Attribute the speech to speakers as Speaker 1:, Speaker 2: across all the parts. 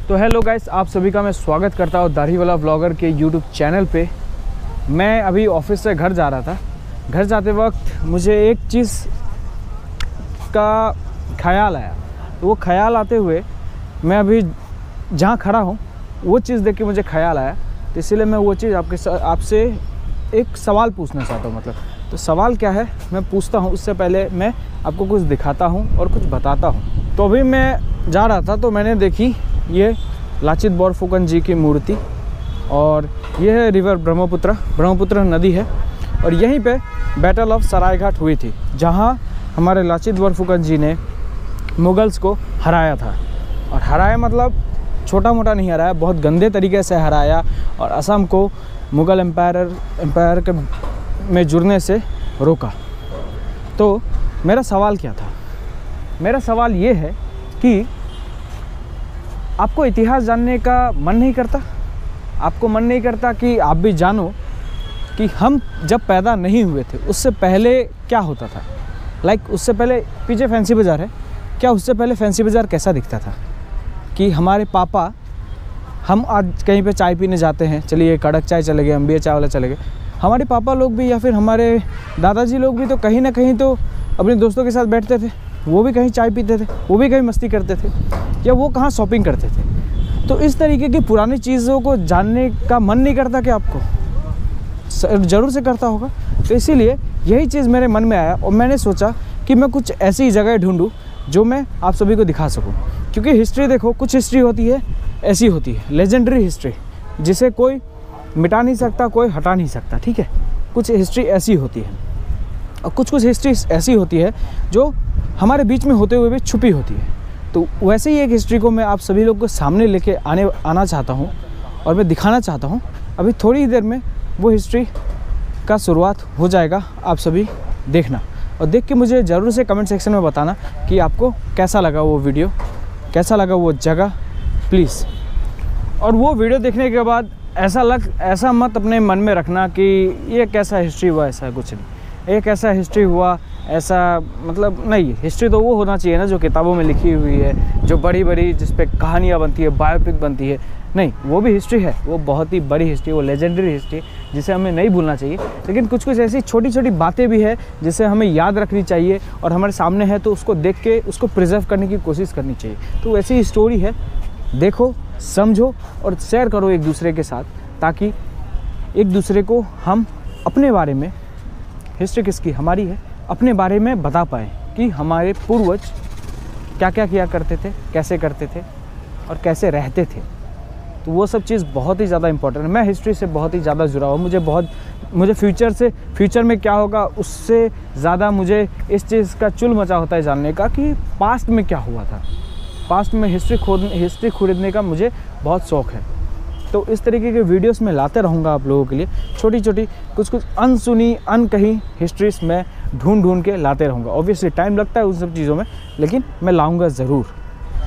Speaker 1: तो hello guys, आप सभी का मैं स्वागत करता हूँ दाढ़ी वाला व्लॉगर के यूट्यूब चैनल पे। मैं अभी ऑफिस से घर जा रहा था। घर जाते वक्त मुझे एक चीज़ का ख्याल आया। तो वो ख्याल आते हुए मैं अभी जहाँ खड़ा हूँ वो चीज़ देख के मुझे ख्याल आया, तो इसीलिए मैं वो चीज़ आपसे एक सवाल पूछना चाहता हूँ। तो सवाल क्या है मैं पूछता हूँ, उससे पहले मैं आपको कुछ दिखाता हूँ और कुछ बताता हूँ। तो अभी मैं जा रहा था तो मैंने देखी ये लाचित बोरफुकन जी की मूर्ति, और ये है रिवर ब्रह्मपुत्र नदी है। और यहीं पे बैटल ऑफ सरायघाट हुई थी, जहाँ हमारे लाचित बोरफुकन जी ने मुगल्स को हराया था। और हराया मतलब छोटा मोटा नहीं हराया, बहुत गंदे तरीके से हराया और असम को मुग़ल एम्पायर के में जुड़ने से रोका। तो मेरा सवाल क्या था? मेरा सवाल ये है कि आपको इतिहास जानने का मन नहीं करता? आपको मन नहीं करता कि आप भी जानो कि हम जब पैदा नहीं हुए थे उससे पहले क्या होता था? उससे पहले पीछे फैंसी बाज़ार है, क्या उससे पहले फैंसी बाज़ार कैसा दिखता था? कि हमारे पापा, हम आज कहीं पे चाय पीने जाते हैं, चलिए कड़क चाय चले गए, अम्बिया चाय वाला चले गए, हमारे पापा लोग भी या फिर हमारे दादाजी लोग भी तो कहीं ना कहीं तो अपने दोस्तों के साथ बैठते थे, वो भी कहीं चाय पीते थे, वो भी कहीं मस्ती करते थे, या वो कहाँ शॉपिंग करते थे। तो इस तरीके की पुरानी चीज़ों को जानने का मन नहीं करता कि आपको? ज़रूर से करता होगा। तो इसीलिए यही चीज़ मेरे मन में आया और मैंने सोचा कि मैं कुछ ऐसी जगह ढूंढूं जो मैं आप सभी को दिखा सकूं। क्योंकि हिस्ट्री देखो, कुछ हिस्ट्री होती है ऐसी होती है लेजेंडरी हिस्ट्री, जिसे कोई मिटा नहीं सकता, कोई हटा नहीं सकता, ठीक है। कुछ हिस्ट्री ऐसी होती है और कुछ हिस्ट्री ऐसी होती है जो हमारे बीच में होते हुए भी छुपी होती है। तो वैसे ही एक हिस्ट्री को मैं आप सभी लोग को सामने लेके आना चाहता हूँ और मैं दिखाना चाहता हूँ। अभी थोड़ी ही देर में वो हिस्ट्री का शुरुआत हो जाएगा, आप सभी देखना और देख के मुझे ज़रूर से कमेंट सेक्शन में बताना कि आपको कैसा लगा वो वीडियो, कैसा लगा वो जगह, प्लीज़। और वो वीडियो देखने के बाद ऐसा मत अपने मन में रखना कि ये कैसा हिस्ट्री हुआ, ऐसा कुछ नहीं। ये कैसा हिस्ट्री हुआ ऐसा मतलब नहीं। हिस्ट्री तो वो होना चाहिए ना जो किताबों में लिखी हुई है, जो बड़ी बड़ी जिस पे कहानियाँ बनती है, बायोपिक बनती है। नहीं, वो भी हिस्ट्री है, वो बहुत ही बड़ी हिस्ट्री, वो लेजेंडरी हिस्ट्री जिसे हमें नहीं भूलना चाहिए। लेकिन कुछ ऐसी छोटी छोटी बातें भी है जिसे हमें याद रखनी चाहिए और हमारे सामने है तो उसको देख के उसको प्रिजर्व करने की कोशिश करनी चाहिए। तो वैसी ही स्टोरी है, देखो, समझो और शेयर करो एक दूसरे के साथ, ताकि एक दूसरे को हम अपने बारे में, हिस्ट्री किसकी, हमारी है, अपने बारे में बता पाएँ कि हमारे पूर्वज क्या क्या किया करते थे, कैसे करते थे और कैसे रहते थे। तो वो सब चीज़ बहुत ही ज़्यादा इंपॉर्टेंट है। मैं हिस्ट्री से बहुत ही ज़्यादा जुड़ा हूँ। मुझे फ्यूचर में क्या होगा उससे ज़्यादा मुझे इस चीज़ का चुल मचा होता है जानने का कि पास्ट में क्या हुआ था। पास्ट में हिस्ट्री खरीदने का मुझे बहुत शौक़ है। तो इस तरीके के वीडियोस मैं लाते रहूँगा आप लोगों के लिए। छोटी छोटी कुछ अनसुनी अनकही हिस्ट्रीज मैं ढूंढ के लाते रहूँगा। ऑब्वियसली टाइम लगता है उन सब चीज़ों में, लेकिन मैं लाऊंगा ज़रूर।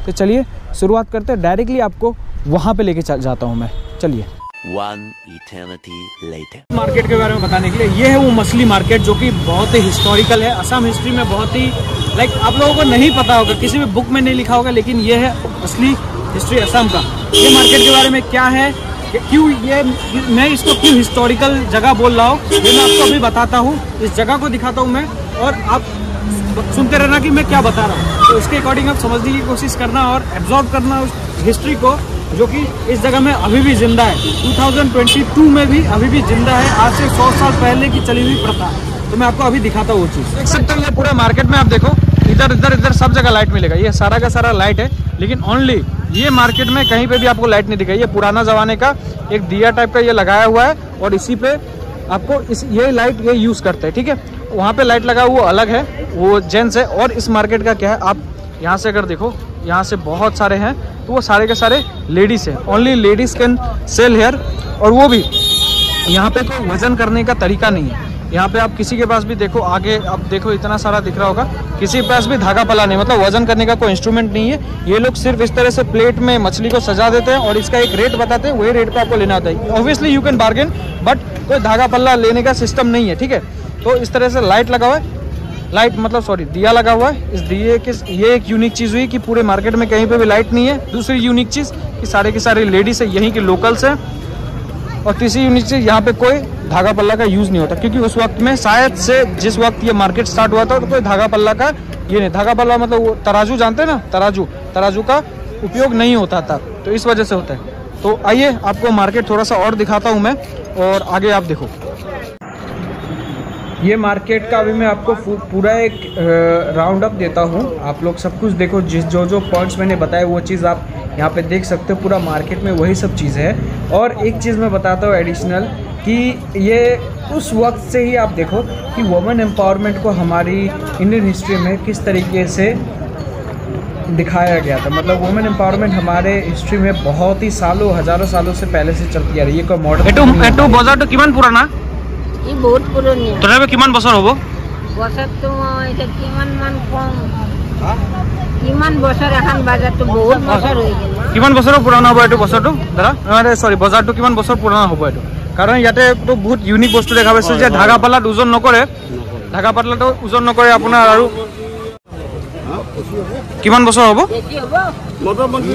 Speaker 1: तो चलिए शुरुआत करते हैं। डायरेक्टली आपको वहाँ पे लेके जाता हूँ मैं, चलिए।
Speaker 2: One eternity later.
Speaker 1: मार्केट के बारे में बताने के लिए, ये है वो मछली मार्केट जो कि बहुत ही हिस्टोरिकल है। असम हिस्ट्री में बहुत ही आप लोगों को नहीं पता होगा, किसी भी बुक में नहीं लिखा होगा, लेकिन ये है असली हिस्ट्री असम का। ये मार्केट के बारे में क्या है, क्यों ये मैं इसको क्यों हिस्टोरिकल जगह बोल रहा हूँ, ये मैं आपको अभी बताता हूँ। इस जगह को दिखाता हूँ मैं और आप सुनते रहना कि मैं क्या बता रहा हूँ। तो उसके अकॉर्डिंग आप समझने की कोशिश करना और एब्जॉर्ब करना उस हिस्ट्री को, जो कि इस जगह में अभी भी जिंदा है। 2022 में भी अभी भी जिंदा है। आज से 100 साल पहले की चली हुई प्रथा। तो मैं आपको अभी दिखाता हूँ वो चीज़। देख सकते हो ये पूरा मार्केट में आप देखो, इधर सब जगह लाइट मिलेगा। ये सारा का सारा लाइट है, लेकिन ओनली ये मार्केट में कहीं पे भी आपको लाइट नहीं दिखाई। ये पुराना जमाने का एक दिया टाइप का ये लगाया हुआ है और इसी पे आपको ये लाइट ये यूज़ करते हैं, ठीक है। वहाँ पे लाइट लगा हुआ अलग है, वो जेंट्स है। और इस मार्केट का क्या है, आप यहाँ से अगर देखो, यहाँ से बहुत सारे हैं, तो वो सारे के सारे लेडीज़ हैं। Only ladies can sell hair. और वो भी यहाँ पे कोई वजन करने का तरीका नहीं है। यहाँ पे आप किसी के पास भी देखो, आगे आप देखो इतना सारा दिख रहा होगा, किसी के पास भी धागा पला नहीं, मतलब वजन करने का कोई इंस्ट्रूमेंट नहीं है। ये लोग सिर्फ इस तरह से प्लेट में मछली को सजा देते हैं और इसका एक रेट बताते हैं, वही रेट पे आपको लेना होता है। Obviously you can bargain, but कोई धागा पल्ला लेने का सिस्टम नहीं है, ठीक है। तो इस तरह से लाइट लगा हुआ है लाइट मतलब सॉरी दिया लगा हुआ है। इस दिए के ये एक यूनिक चीज़ हुई कि पूरे मार्केट में कहीं पे भी लाइट नहीं है। दूसरी यूनिक चीज़ कि सारे के सारे लेडीज है, यहीं के लोकल्स हैं। और तीसरी यूनिक चीज़ यहाँ पे कोई धागा पल्ला का यूज़ नहीं होता, क्योंकि उस वक्त में शायद से जिस वक्त ये मार्केट स्टार्ट हुआ था तो कोई धागा पल्ला का ये नहीं, धागा पल्ला मतलब वो तराजू जानते हैं ना, तराजू का उपयोग नहीं होता था, तो इस वजह से होता है। तो आइए आपको मार्केट थोड़ा सा और दिखाता हूँ मैं, और आगे आप देखो। ये मार्केट का अभी मैं आपको पूरा एक राउंड अप देता हूँ। आप लोग सब कुछ देखो, जो पॉइंट्स मैंने बताए वो चीज़ आप यहाँ पे देख सकते हो। पूरा मार्केट में वही सब चीज़ है। और एक चीज़ मैं बताता हूँ एडिशनल कि ये उस वक्त से ही आप देखो कि वुमेन एम्पावरमेंट को हमारी इंडियन हिस्ट्री में किस तरीके से दिखाया गया था। मतलब वुमेन एम्पावरमेंट हमारे हिस्ट्री में बहुत ही सालों हजारों सालों से पहले से चलती आ रही है। कोई मॉडर्न एटू बजार तो किमान पुराना
Speaker 3: ই বহুত পুৰণি
Speaker 1: তথাপি কিমান বছৰ হ'ব?
Speaker 3: বছৰটো এটা কিমান মান কম কিমান বছৰ এখন বাজাৰটো বহুত বছৰ হৈ গ'ল।
Speaker 1: কিমান বছৰৰ পুৰণা হ'ব এইটো বছৰটো দাদা? মানে সৰি বজাৰটো কিমান বছৰ পুৰণা হ'ব এইটো? কাৰণ ইয়াতে তো বহুত ইউনিক বস্তু দেখা পাইছোঁ যে ধাগা পাল্লাত ওজন নকৰে, ধাগা পাল্লাটো ওজন নকৰে আপোনাৰ। আৰু কিমান বছৰ হ'ব?
Speaker 4: মোটামুটি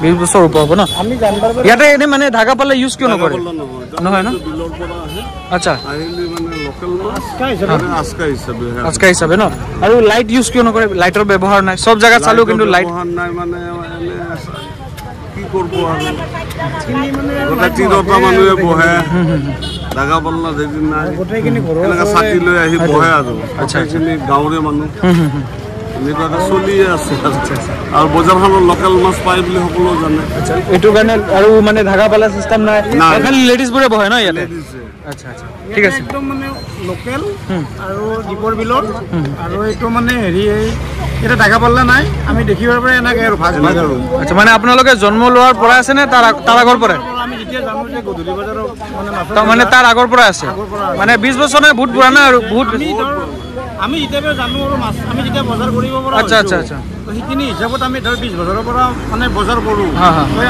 Speaker 4: 20
Speaker 1: বছৰ ওপৰ হ'ব ন? ইয়াতে এনে মানে ধাগা পাল্লা ইউজ কিয় নকৰে? নহয় ন? আচ্ছা, আজকা হিচাপে ন? আৰু লাইট ইউজ কিয় নকৰে? লাইটৰ ব্যৱহাৰ নাই, চব জেগাত চালো কিন্তু লাইট
Speaker 4: নাই। মানে কি কৰিব আৰু তিনিটা মানুহে বহে, ধাগা পাল্লা যদি নাই এনেকৈ ছাতি লৈ আহি বহে আৰু গোটেইখিনি গাঁৱৰে মানুহ এনেকুৱাকৈ চলিয়ে আছে। আৰু বজাৰখনত লোকেল মাছ পায় বুলি সকলো জানে।
Speaker 1: এইটো কাৰণে আৰু মানে ধাগা পাল্লা চিষ্টেম নাই, খালি লেডিজবোৰে বহে ন ইয়াতে? আচ্ছা আচ্ছা, ঠিক আছে।
Speaker 5: একদম মানে লোকেল আৰু দীপৰ বিলৰ আৰু এইটো মানে হেৰি এটা ধাগা পাল্লা নাই, আমি দেখিবৰ পৰা এনেকৈ আৰু ভাগ ভাগ আৰু।
Speaker 1: আচ্ছা, মানে আপোনালোকে জন্ম লোৱাৰ পৰা আছে নে তাৰ আগৰ পৰাই?
Speaker 5: আমি যেতিয়া জানো যে গধূলি বজাৰৰ
Speaker 1: মানে তাৰ আগৰ পৰা আছে, মানে 20 বছৰ নাই, বহুত পুৰণা আৰু বহুত।
Speaker 5: আমি যেতিয়াবা জানো আৰু মাছ আমি যেতিয়া বজাৰ কৰিব পৰা
Speaker 1: আচ্ছা আচ্ছা আচ্ছা,
Speaker 5: সেইখিনি হিচাপত আমি ধৰ 20 বছৰৰ পৰা মানে বজাৰ কৰোঁ।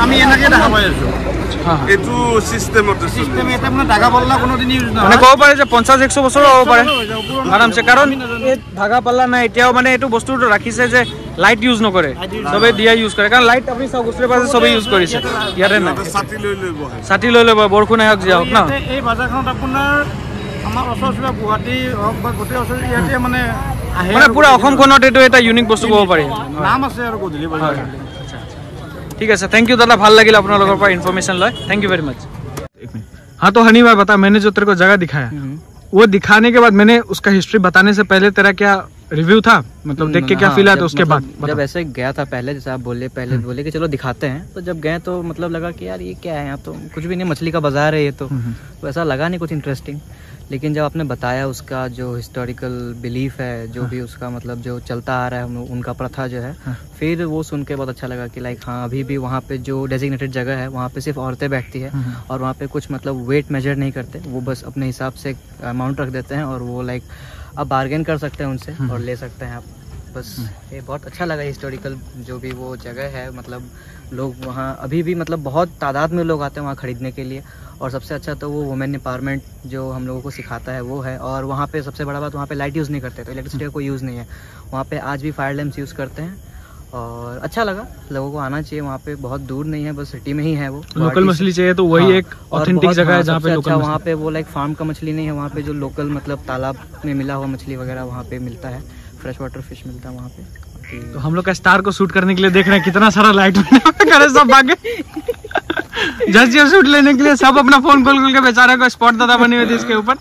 Speaker 5: আমি এনেকৈ দেখা পাই আছোঁ।
Speaker 4: এইটো চিষ্টেমতে
Speaker 5: চিষ্টেম এটা মানে ধাগা পাল্লা কোনোদিন ইউজ নহয়।
Speaker 1: মানে ক'ব পাৰে যে 50-100 বছৰো হ'ব পাৰে আৰামছে, কাৰণ এই ধাগা পাল্লা নাই এতিয়াও। মানে এইটো বস্তুটো ৰাখিছে যে লাইট ইউজ নকৰে, চবেই দিয়া ইউজ কৰে। কাৰণ লাইট আপুনি চাওক ওচৰে পাজৰে চবেই ইউজ কৰিছে, ইয়াতে নাই। ছাতি লৈ লৈ বৰষুণ আহক যি হওক ন।
Speaker 5: এই বজাৰখনত আপোনাৰ আমাৰ ওচৰ চুবুৰীয়া গুৱাহাটী হওক বা গোটেই ওচৰ ইয়াতে মানে আহে,
Speaker 1: মানে পুৰা অসমখনত এইটো এটা ইউনিক বস্তু ক'ব পাৰি।
Speaker 5: নাম আছে আৰু গধূলি বজাৰ।
Speaker 1: ठीक है सर, थैंक यू दादा, ভাল লাগিল আপোনাৰ লগৰ পৰা ইনফৰমেशन লয়, थैंक यू वेरी मच। हाँ तो हनी भाई बता, मैंने जो तेरे को जगह दिखाया वो दिखाने के बाद मैंने उसका हिस्ट्री बताने से पहले तेरा क्या रिव्यू था? मतलब देख के क्या फील आया था उसके बाद?
Speaker 6: जब ऐसे गया था पहले, जैसे आप पहले बोले कि चलो दिखाते हैं, तो जब गए तो मतलब लगा कि यार ये क्या है, यहाँ तो कुछ भी नहीं, मछली का बाजार है ये तो ऐसा लगा नहीं कुछ इंटरेस्टिंग। लेकिन जब आपने बताया उसका जो हिस्टोरिकल बिलीफ है, जो भी उसका मतलब जो चलता आ रहा है उनका प्रथा जो है, फिर वो सुन के बहुत अच्छा लगा कि लाइक हाँ अभी भी वहाँ पे जो डेजिग्नेटेड जगह है वहाँ पे सिर्फ औरतें बैठती है और वहाँ पे कुछ मतलब वेट मेजर नहीं करते, वो बस अपने हिसाब से अमाउंट रख देते हैं और वो लाइक आप बार्गेन कर सकते हैं उनसे और ले सकते हैं आप। बस ये बहुत अच्छा लगा हिस्टोरिकल जो भी वो जगह है। मतलब लोग वहाँ अभी भी मतलब बहुत तादाद में लोग आते हैं वहाँ ख़रीदने के लिए। और सबसे अच्छा तो वो वुमेन एम्पावरमेंट जो हम लोगों को सिखाता है वो है। और वहाँ पे सबसे बड़ा बात, वहाँ पे लाइट यूज़ नहीं करते, तो इलेक्ट्रिसिटी का कोई यूज़ नहीं है वहाँ पे। आज भी फायर लैम्प्स यूज़ करते हैं और अच्छा लगा, लोगों को आना चाहिए। वहाँ पे बहुत दूर नहीं है, बस सिटी में ही है वो।
Speaker 1: लोकल मछली चाहिए तो वही एक ऑथेंटिक जगह है जहाँ पे लोकल।
Speaker 6: वहाँ पे वो लाइक फार्म का मछली नहीं है, वहाँ पे जो लोकल मतलब तालाब में मिला हुआ मछली वगैरह वहाँ पे मिलता है, फ्रेश वाटर फिश मिलता है वहाँ पे।
Speaker 1: तो हम लोग का स्टार को शूट करने के लिए देख रहे हैं कितना सारा लाइट करे सब भागे जस्ट शूट लेने के लिए सब अपना फोन खोल के बेचारे को स्पॉट दादा बनी हुई थी इसके ऊपर।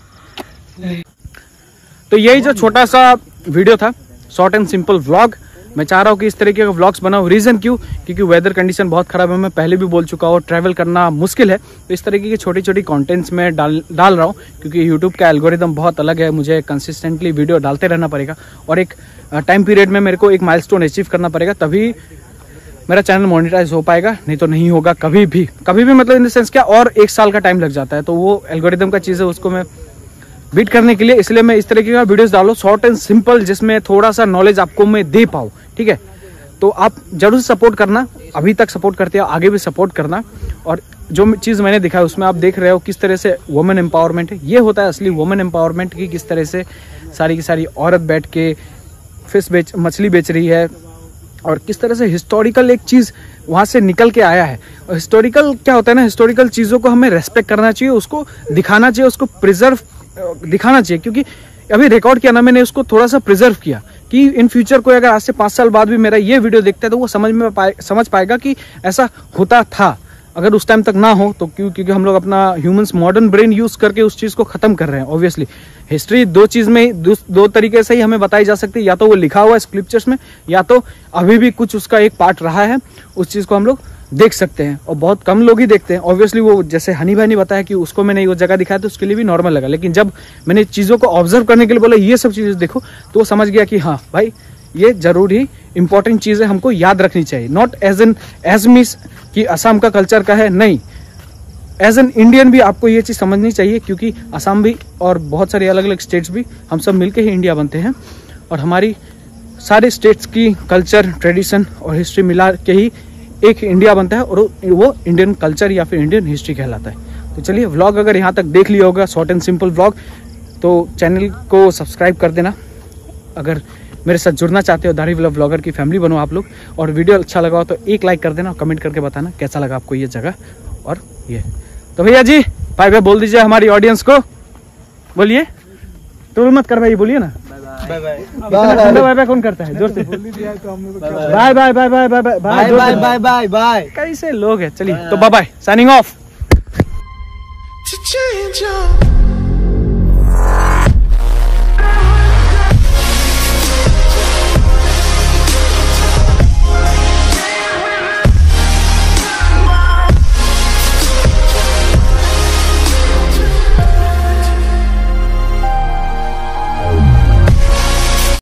Speaker 1: तो यही जो छोटा सा वीडियो था, शॉर्ट एंड सिंपल व्लॉग, मैं चाह रहा हूँ कि इस तरीके का व्लॉग्स बनाऊँ। रीज़न क्यों? क्योंकि वेदर कंडीशन बहुत ख़राब है, मैं पहले भी बोल चुका हूँ, ट्रैवल करना मुश्किल है। तो इस तरीके की छोटी छोटी कंटेंट्स में डाल रहा हूँ, क्योंकि यूट्यूब का एल्गोरिदम बहुत अलग है, मुझे कंसिस्टेंटली वीडियो डालते रहना पड़ेगा और एक टाइम पीरियड में मेरे को एक माइलस्टोन अचीव करना पड़ेगा, तभी मेरा चैनल मोनेटाइज हो पाएगा, नहीं तो नहीं होगा कभी भी मतलब इन द सेंस क्या, और 1 साल का टाइम लग जाता है। तो वो एल्गोरिदम का चीज़ है, उसको मैं बीट करने के लिए इसलिए मैं इस तरीके का वीडियोस डालो, शॉर्ट एंड सिंपल, जिसमें थोड़ा सा नॉलेज आपको मैं दे पाऊँ। ठीक है, तो आप जरूर सपोर्ट करना अभी तक सपोर्ट करते हैं, आगे भी सपोर्ट करना। और जो चीज़ मैंने दिखा है उसमें आप देख रहे हो किस तरह से वुमेन एम्पावरमेंट है। ये होता है असली वुमेन एम्पावरमेंट की, किस तरह से सारी की सारी औरत बैठ के मछली बेच रही है, और किस तरह से हिस्टोरिकल एक चीज़ वहाँ से निकल के आया है। और हिस्टोरिकल क्या होता है ना, हिस्टोरिकल चीज़ों को हमें रेस्पेक्ट करना चाहिए, उसको दिखाना चाहिए, उसको प्रिजर्व दिखाना चाहिए। क्योंकि अभी रिकॉर्ड किया ना मैंने, उसको थोड़ा सा प्रिजर्व किया कि इन फ्यूचर कोई अगर आज से 5 साल बाद भी मेरा ये वीडियो देखता है तो वो समझ पाएगा कि ऐसा होता था। अगर उस टाइम तक ना हो तो क्योंकि हम लोग अपना ह्यूमंस मॉडर्न ब्रेन यूज करके उस चीज़ को ख़त्म कर रहे हैं। ऑब्वियसली हिस्ट्री दो तरीके से ही हमें बताई जा सकती है, या तो वो लिखा हुआ है स्क्रिप्चर्स में, या तो अभी भी कुछ उसका एक पार्ट रहा है, उस चीज़ को हम लोग देख सकते हैं। और बहुत कम लोग ही देखते हैं। ऑब्वियसली वो जैसे हनी भाई ने बताया कि उसको मैंने वो जगह दिखाया तो उसके लिए भी नॉर्मल लगा, लेकिन जब मैंने चीज़ों को ऑब्जर्व करने के लिए बोला ये सब चीज़ें देखो, तो वो समझ गया कि हाँ भाई ये जरूर ही इंपॉर्टेंट चीज़ें हमको याद रखनी चाहिए। नॉट एज मिस कि असम का कल्चर का है, नहीं, एज एन इंडियन भी आपको ये चीज़ समझनी चाहिए। क्योंकि असम भी और बहुत सारे अलग अलग स्टेट्स भी, हम सब मिलके ही इंडिया बनते हैं, और हमारी सारे स्टेट्स की कल्चर, ट्रेडिशन और हिस्ट्री मिला के ही एक इंडिया बनता है, और वो इंडियन कल्चर या फिर इंडियन हिस्ट्री कहलाता है। तो चलिए, व्लॉग अगर यहाँ तक देख लिया होगा, शॉर्ट एंड सिंपल व्लॉग, तो चैनल को सब्सक्राइब कर देना। अगर मेरे साथ जुड़ना चाहते हो, दाढ़ी वाला व्लॉगर की फैमिली बनो आप लोग, और वीडियो अच्छा लगा हो तो एक लाइक कर देना और कमेंट करके बताना कैसा लगा आपको ये जगह और ये। तो भैया जी बाय बाय बोल दीजिए हमारी ऑडियंस को, बोलिए। तो मत कर भाई, बोलिए ना बाय बाय। बाय बाय कौन करता है? जोर से bye bye bye bye bye bye bye bye bye bye. कैसे लोग हैं। चलिए तो बाय बाय, साइनिंग ऑफ।